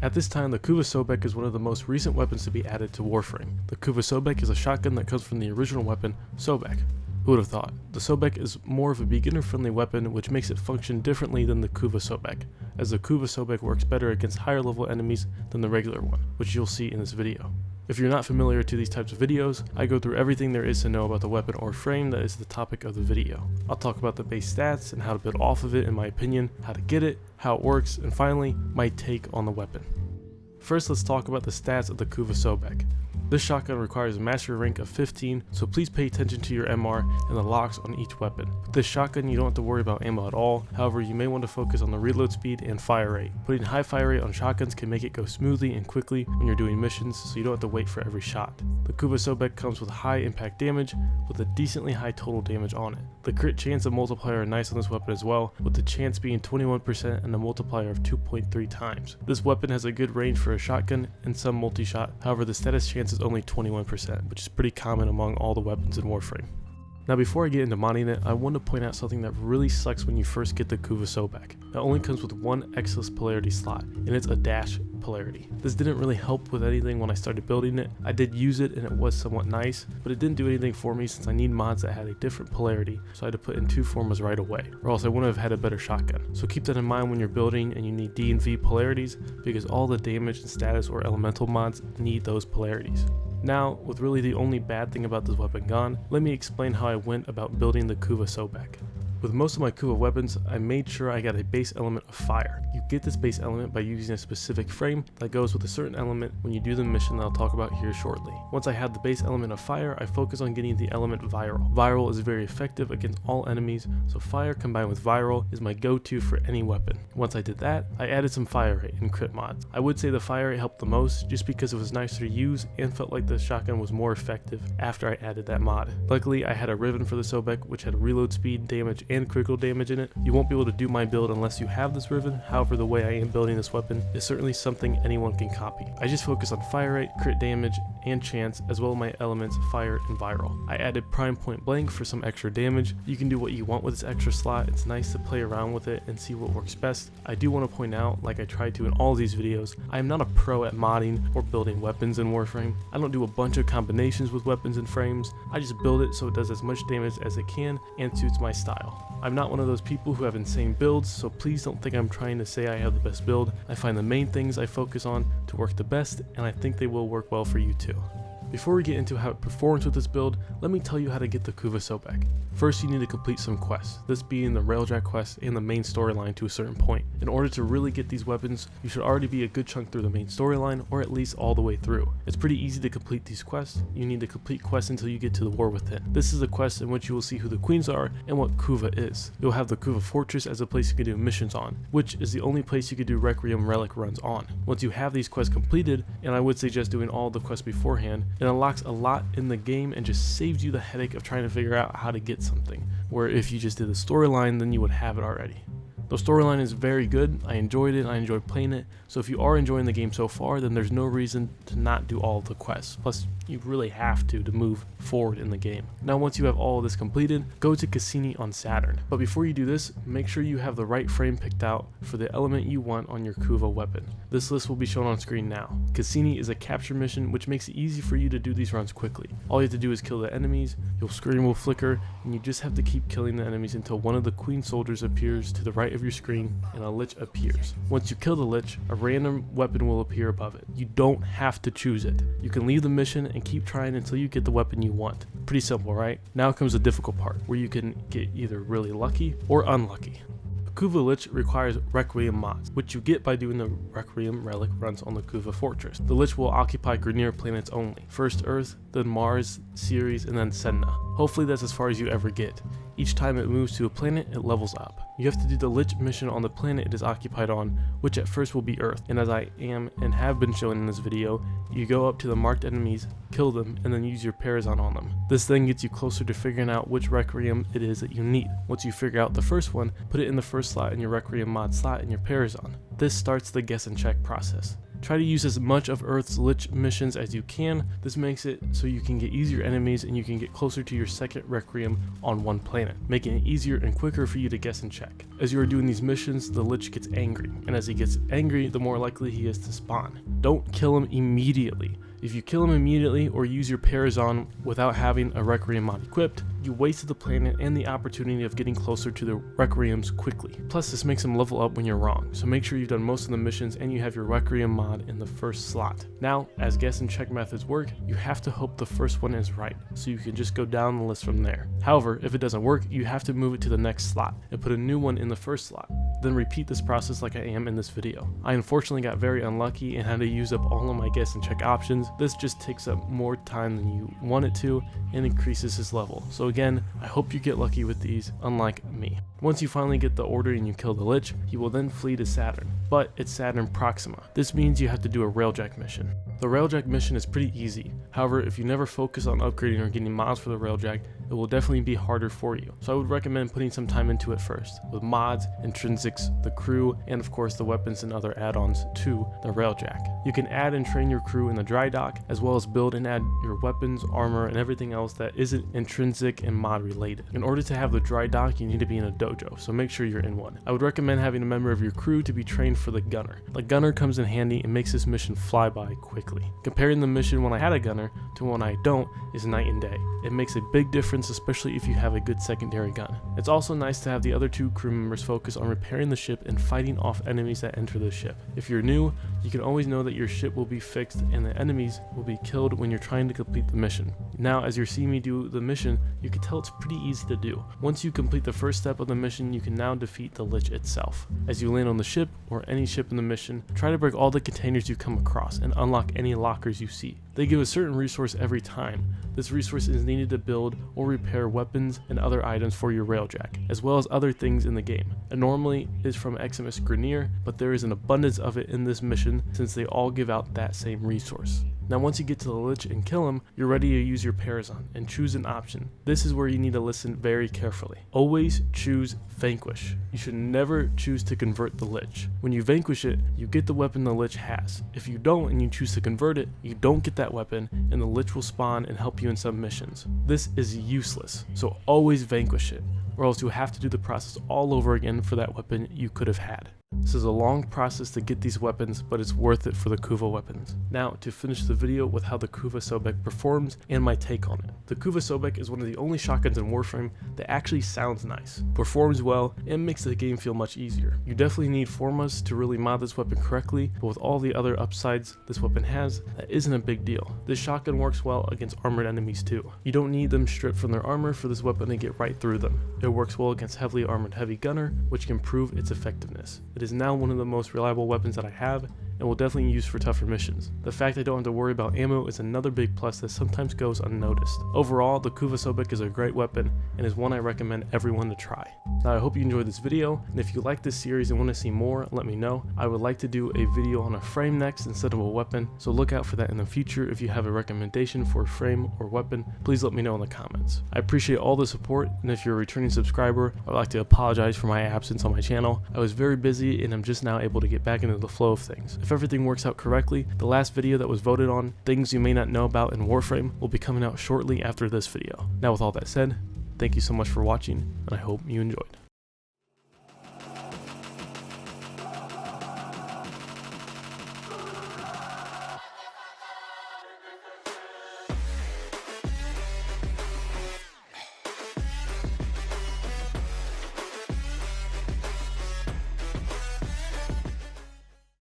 At this time, the Kuva Sobek is one of the most recent weapons to be added to Warframe. The Kuva Sobek is a shotgun that comes from the original weapon, Sobek. Who would have thought? The Sobek is more of a beginner-friendly weapon, which makes it function differently than the Kuva Sobek, as the Kuva Sobek works better against higher level enemies than the regular one, which you'll see in this video. If you're not familiar to these types of videos, I go through everything there is to know about the weapon or frame that is the topic of the video. I'll talk about the base stats and how to build off of it in my opinion, how to get it, how it works, and finally, my take on the weapon. First, let's talk about the stats of the Kuva Sobek. This shotgun requires a mastery rank of 15, so please pay attention to your MR and the locks on each weapon. With this shotgun, you don't have to worry about ammo at all, however you may want to focus on the reload speed and fire rate. Putting high fire rate on shotguns can make it go smoothly and quickly when you're doing missions, so you don't have to wait for every shot. The Kuva Sobek comes with high impact damage, with a decently high total damage on it. The crit chance and multiplier are nice on this weapon as well, with the chance being 21% and a multiplier of 2.3 times. This weapon has a good range for a shotgun and some multi-shot, however the status chance is only 21%, which is pretty common among all the weapons in Warframe. Now before I get into modding it, I want to point out something that really sucks when you first get the Kuva Sobek. It only comes with one Exilus polarity slot, and it's a dash polarity. This didn't really help with anything when I started building it. I did use it and it was somewhat nice, but it didn't do anything for me since I need mods that had a different polarity, so I had to put in two formas right away, or else I wouldn't have had a better shotgun. So keep that in mind when you're building and you need D and V polarities, because all the damage and status or elemental mods need those polarities. Now, with really the only bad thing about this weapon gone, let me explain how I went about building the Kuva Sobek. With most of my Kuva weapons, I made sure I got a base element of fire. You get this base element by using a specific frame that goes with a certain element when you do the mission that I'll talk about here shortly. Once I had the base element of fire, I focus on getting the element viral. Viral is very effective against all enemies, so fire combined with viral is my go-to for any weapon. Once I did that, I added some fire rate and crit mods. I would say the fire rate helped the most just because it was nicer to use and felt like the shotgun was more effective after I added that mod. Luckily, I had a ribbon for the Sobek which had reload speed, damage, and critical damage in it. You won't be able to do my build unless you have this ribbon, however the way I am building this weapon is certainly something anyone can copy. I just focus on fire rate, crit damage, and chance, as well as my elements fire and viral. I added prime point blank for some extra damage. You can do what you want with this extra slot. It's nice to play around with it and see what works best. I do want to point out, like I try to in all these videos, I am not a pro at modding or building weapons in Warframe. I don't do a bunch of combinations with weapons and frames. I just build it so it does as much damage as it can and suits my style. I'm not one of those people who have insane builds, so please don't think I'm trying to say I have the best build. I find the main things I focus on to work the best, and I think they will work well for you too. Before we get into how it performs with this build, let me tell you how to get the Kuva Sobek. First, you need to complete some quests, this being the Railjack quest and the main storyline to a certain point. In order to really get these weapons, you should already be a good chunk through the main storyline, or at least all the way through. It's pretty easy to complete these quests. You need to complete quests until you get to the War Within. This is a quest in which you will see who the queens are and what Kuva is. You'll have the Kuva Fortress as a place you can do missions on, which is the only place you can do Requiem relic runs on. Once you have these quests completed, and I would suggest doing all the quests beforehand, it unlocks a lot in the game and just saves you the headache of trying to figure out how to get something, where if you just did the storyline then you would have it already. The storyline is very good. I enjoyed it, I enjoyed playing it, so if you are enjoying the game so far, then there's no reason to not do all of the quests. Plus, you really have to move forward in the game. Now once you have all of this completed, go to Cassini on Saturn. But before you do this, make sure you have the right frame picked out for the element you want on your Kuva weapon. This list will be shown on screen now. Cassini is a capture mission which makes it easy for you to do these runs quickly. All you have to do is kill the enemies, your screen will flicker, and you just have to keep killing the enemies until one of the queen soldiers appears to the right of your screen and a lich appears. Once you kill the lich, a random weapon will appear above it. You don't have to choose it. You can leave the mission and keep trying until you get the weapon you want. Pretty simple, right? Now comes the difficult part, where you can get either really lucky or unlucky. Kuva Lich requires Requiem mods, which you get by doing the Requiem relic runs on the Kuva Fortress. The Lich will occupy Grineer planets only. First Earth, then Mars, Ceres, and then Sedna. Hopefully that's as far as you ever get. Each time it moves to a planet, it levels up. You have to do the Lich mission on the planet it is occupied on, which at first will be Earth, and as I am and have been showing in this video, you go up to the marked enemies, kill them, and then use your Parazon on them. This then gets you closer to figuring out which Requiem it is that you need. Once you figure out the first one, put it in the first slot in your Requiem mod slot in your Parazon. This starts the guess and check process. Try to use as much of Earth's Lich missions as you can. This makes it so you can get easier enemies and you can get closer to your second Requiem on one planet, making it easier and quicker for you to guess and check. As you are doing these missions, the Lich gets angry, and as he gets angry, the more likely he is to spawn. Don't kill him immediately. If you kill him immediately or use your pairs on without having a Requiem mod equipped, you wasted the planet and the opportunity of getting closer to the Requiems quickly. Plus, this makes them level up when you're wrong, so make sure you've done most of the missions and you have your Requiem mod in the first slot. Now, as guess and check methods work, you have to hope the first one is right, so you can just go down the list from there. However, if it doesn't work, you have to move it to the next slot and put a new one in the first slot. Then repeat this process like I am in this video. I unfortunately got very unlucky and had to use up all of my guess and check options. This just takes up more time than you want it to and increases his level. So again, I hope you get lucky with these, unlike me. Once you finally get the order and you kill the Lich, he will then flee to Saturn, but it's Saturn Proxima. This means you have to do a Railjack mission. The Railjack mission is pretty easy. However, if you never focus on upgrading or getting mods for the Railjack, it will definitely be harder for you. So I would recommend putting some time into it first, with mods, intrinsics, the crew, and of course the weapons and other add-ons to the Railjack. You can add and train your crew in the dry dock, as well as build and add your weapons, armor, and everything else that isn't intrinsic and mod related. In order to have the dry dock, you need to be in a dojo, so make sure you're in one. I would recommend having a member of your crew to be trained for the gunner. The gunner comes in handy and makes this mission fly by quickly. Comparing the mission when I had a gunner to when I don't is night and day. It makes a big difference, especially if you have a good secondary gun. It's also nice to have the other two crew members focus on repairing the ship and fighting off enemies that enter the ship. If you're new, you can always know that your ship will be fixed and the enemies will be killed when you're trying to complete the mission. Now, as you're seeing me do the mission, you can tell it's pretty easy to do. Once you complete the first step of the mission, you can now defeat the Lich itself. As you land on the ship, or any ship in the mission, try to break all the containers you come across and unlock any lockers you see. They give a certain resource every time. This resource is needed to build or repair weapons and other items for your Railjack, as well as other things in the game. It normally is from Eximus Grenier, but there is an abundance of it in this mission since they all give out that same resource. Now once you get to the Lich and kill him, you're ready to use your Parazon and choose an option. This is where you need to listen very carefully. Always choose Vanquish. You should never choose to convert the Lich. When you vanquish it, you get the weapon the Lich has. If you don't and you choose to convert it, you don't get that weapon and the Lich will spawn and help you in some missions. This is useless, so always vanquish it, or else you'll have to do the process all over again for that weapon you could have had. This is a long process to get these weapons, but it's worth it for the Kuva weapons. Now, to finish the video with how the Kuva Sobek performs and my take on it. The Kuva Sobek is one of the only shotguns in Warframe that actually sounds nice, performs well, and makes the game feel much easier. You definitely need formas to really mod this weapon correctly, but with all the other upsides this weapon has, that isn't a big deal. This shotgun works well against armored enemies too. You don't need them stripped from their armor for this weapon to get right through them. It works well against heavily armored heavy gunner, which can prove its effectiveness. It is now one of the most reliable weapons that I have, and will definitely use for tougher missions. The fact I don't have to worry about ammo is another big plus that sometimes goes unnoticed. Overall, the Kuva Sobek is a great weapon and is one I recommend everyone to try. Now I hope you enjoyed this video, and if you like this series and want to see more, let me know. I would like to do a video on a frame next instead of a weapon, so look out for that in the future. If you have a recommendation for a frame or weapon, please let me know in the comments. I appreciate all the support, and if you're a returning subscriber, I would like to apologize for my absence on my channel. I was very busy and I'm just now able to get back into the flow of things. If everything works out correctly, the last video that was voted on, things you may not know about in Warframe, will be coming out shortly after this video. Now with all that said, thank you so much for watching, and I hope you enjoyed.